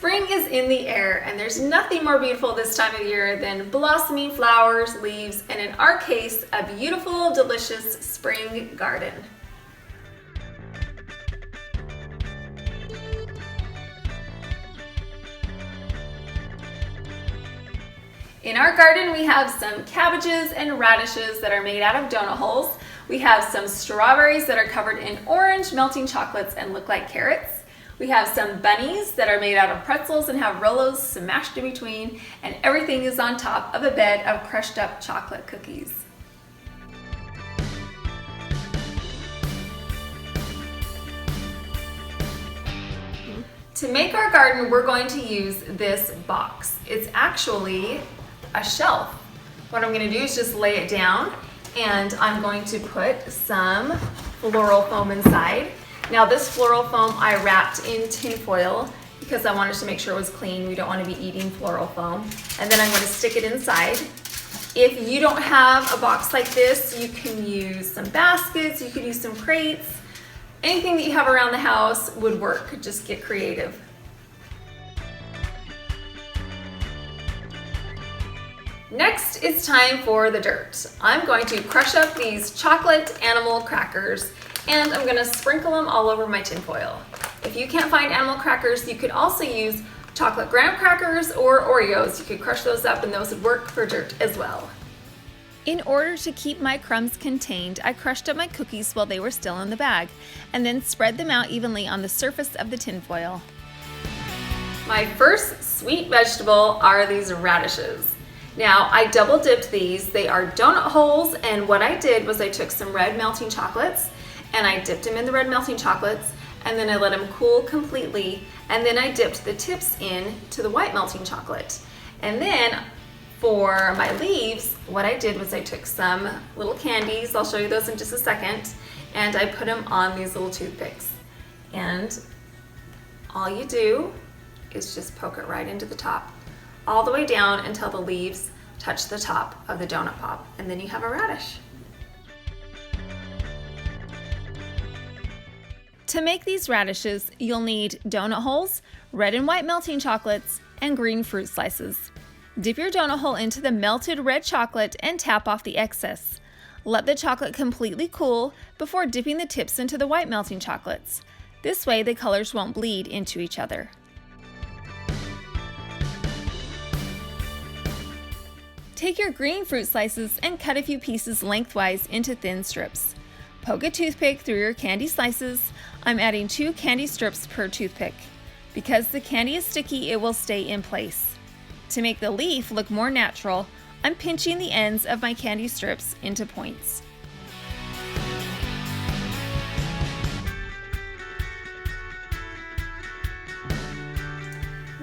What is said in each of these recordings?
Spring is in the air, and there's nothing more beautiful this time of year than blossoming flowers, leaves, and in our case, a beautiful, delicious spring garden. In our garden, we have some cabbages and radishes that are made out of donut holes. We have some strawberries that are covered in orange melting chocolates and look like carrots. We have some bunnies that are made out of pretzels and have Rolos smashed in between, and everything is on top of a bed of crushed up chocolate cookies. To make our garden, we're going to use this box. It's actually a shelf. What I'm going to do is just lay it down, and I'm going to put some floral foam inside. Now this floral foam I wrapped in tin foil because I wanted to make sure it was clean. We don't want to be eating floral foam. And then I'm going to stick it inside. If you don't have a box like this, you can use some baskets, you could use some crates. Anything that you have around the house would work. Just get creative. Next, it's time for the dirt. I'm going to crush up these chocolate animal crackers, and I'm gonna sprinkle them all over my tin foil. If you can't find animal crackers, you could also use chocolate graham crackers or Oreos. You could crush those up and those would work for dirt as well. In order to keep my crumbs contained, I crushed up my cookies while they were still in the bag, and then spread them out evenly on the surface of the tin foil. My first sweet vegetable are these radishes. Now, I double dipped these. They are donut holes, and what I did was I took some red melting chocolates and I dipped them in the red melting chocolates, and then I let them cool completely, and then I dipped the tips in to the white melting chocolate. And then for my leaves, what I did was I took some little candies, I'll show you those in just a second, and I put them on these little toothpicks. And all you do is just poke it right into the top, all the way down until the leaves touch the top of the donut pop, and then you have a radish. To make these radishes, you'll need donut holes, red and white melting chocolates, and green fruit slices. Dip your donut hole into the melted red chocolate and tap off the excess. Let the chocolate completely cool before dipping the tips into the white melting chocolates. This way the colors won't bleed into each other. Take your green fruit slices and cut a few pieces lengthwise into thin strips. Poke a toothpick through your candy slices. I'm adding 2 candy strips per toothpick. Because the candy is sticky, it will stay in place. To make the leaf look more natural, I'm pinching the ends of my candy strips into points.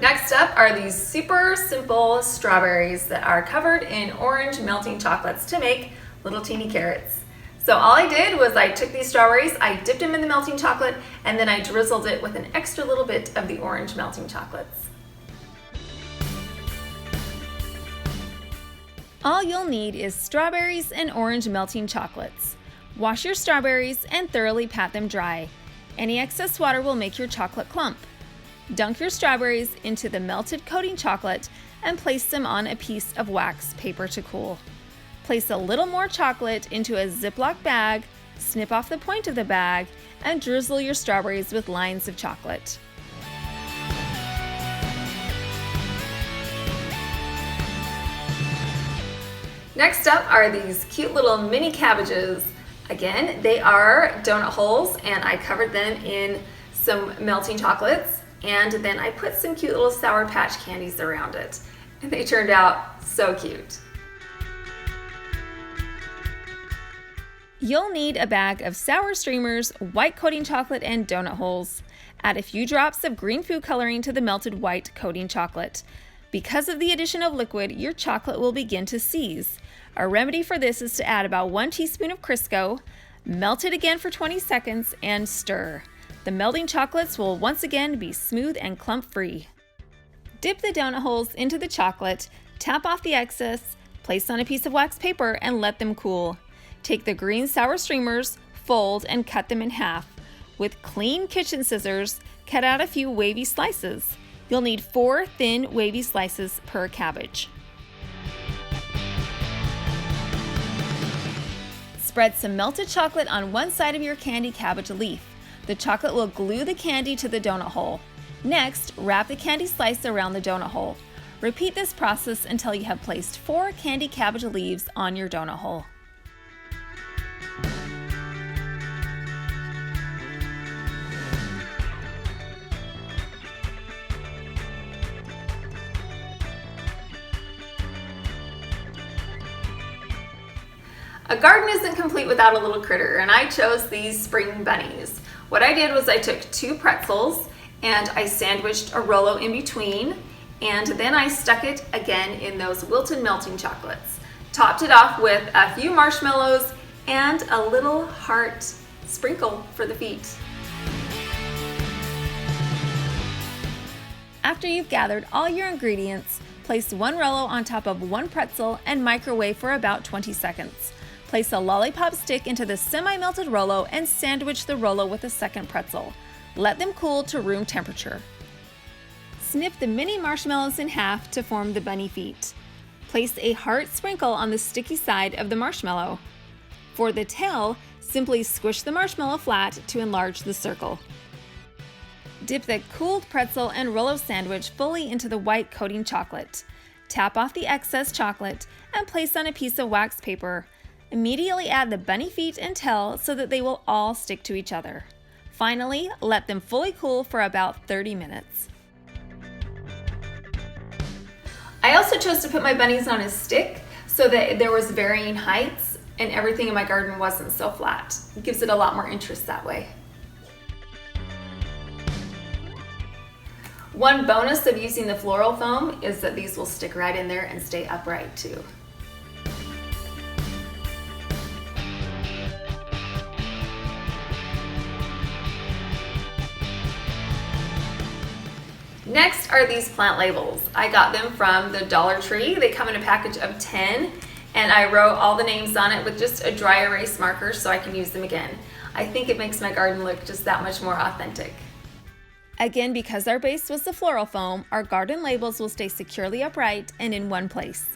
Next up are these super simple strawberries that are covered in orange melting chocolates to make little teeny carrots. So all I did was I took these strawberries, I dipped them in the melting chocolate, and then I drizzled it with an extra little bit of the orange melting chocolates. All you'll need is strawberries and orange melting chocolates. Wash your strawberries and thoroughly pat them dry. Any excess water will make your chocolate clump. Dunk your strawberries into the melted coating chocolate and place them on a piece of wax paper to cool. Place a little more chocolate into a ziplock bag, snip off the point of the bag, and drizzle your strawberries with lines of chocolate. Next up are these cute little mini cabbages. Again, they are donut holes, and I covered them in some melting chocolates, and then I put some cute little Sour Patch candies around it. And they turned out so cute. You'll need a bag of sour streamers, white coating chocolate, and donut holes. Add a few drops of green food coloring to the melted white coating chocolate. Because of the addition of liquid, your chocolate will begin to seize. A remedy for this is to add about 1 teaspoon of Crisco, melt it again for 20 seconds, and stir. The melting chocolates will once again be smooth and clump-free. Dip the donut holes into the chocolate, tap off the excess, place on a piece of wax paper, and let them cool. Take the green sour streamers, fold, and cut them in half. With clean kitchen scissors, cut out a few wavy slices. You'll need 4 thin, wavy slices per cabbage. Spread some melted chocolate on one side of your candy cabbage leaf. The chocolate will glue the candy to the donut hole. Next, wrap the candy slice around the donut hole. Repeat this process until you have placed 4 candy cabbage leaves on your donut hole. A garden isn't complete without a little critter, and I chose these spring bunnies. What I did was I took 2 pretzels and I sandwiched a Rolo in between, and then I stuck it again in those wilted melting chocolates. Topped it off with a few marshmallows and a little heart sprinkle for the feet. After you've gathered all your ingredients, place 1 Rolo on top of 1 pretzel and microwave for about 20 seconds. Place a lollipop stick into the semi-melted Rolo and sandwich the Rolo with a second pretzel. Let them cool to room temperature. Snip the mini marshmallows in half to form the bunny feet. Place a heart sprinkle on the sticky side of the marshmallow. For the tail, simply squish the marshmallow flat to enlarge the circle. Dip the cooled pretzel and Rolo sandwich fully into the white coating chocolate. Tap off the excess chocolate and place on a piece of wax paper. Immediately add the bunny feet and tail so that they will all stick to each other. Finally, let them fully cool for about 30 minutes. I also chose to put my bunnies on a stick so that there was varying heights and everything in my garden wasn't so flat. It gives it a lot more interest that way. One bonus of using the floral foam is that these will stick right in there and stay upright too. Next are these plant labels. I got them from the Dollar Tree. They come in a package of 10, and I wrote all the names on it with just a dry erase marker so I can use them again. I think it makes my garden look just that much more authentic. Again, because our base was the floral foam, our garden labels will stay securely upright and in one place.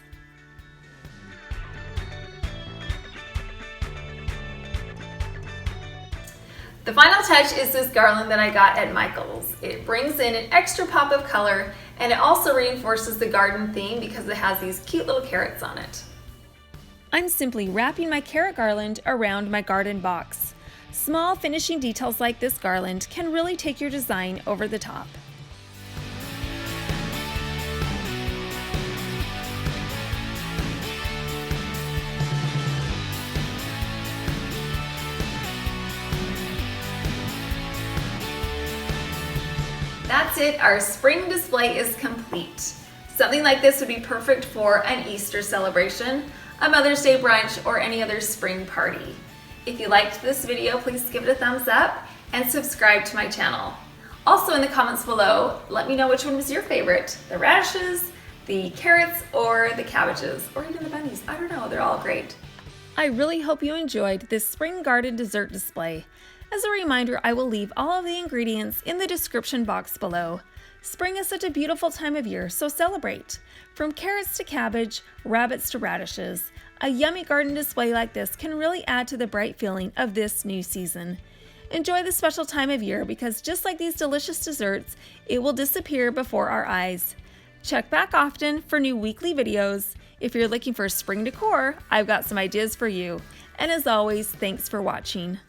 The final touch is this garland that I got at Michael's. It brings in an extra pop of color, and it also reinforces the garden theme because it has these cute little carrots on it. I'm simply wrapping my carrot garland around my garden box. Small finishing details like this garland can really take your design over the top. That's it, our spring display is complete. Something like this would be perfect for an Easter celebration, a Mother's Day brunch, or any other spring party. If you liked this video, please give it a thumbs up and subscribe to my channel. Also in the comments below, let me know which one was your favorite, the radishes, the carrots, or the cabbages, or even the bunnies. I don't know, they're all great. I really hope you enjoyed this spring garden dessert display. As a reminder, I will leave all of the ingredients in the description box below. Spring is such a beautiful time of year, so celebrate. From carrots to cabbage, rabbits to radishes, a yummy garden display like this can really add to the bright feeling of this new season. Enjoy this special time of year because just like these delicious desserts, it will disappear before our eyes. Check back often for new weekly videos. If you're looking for spring decor, I've got some ideas for you. And as always, thanks for watching.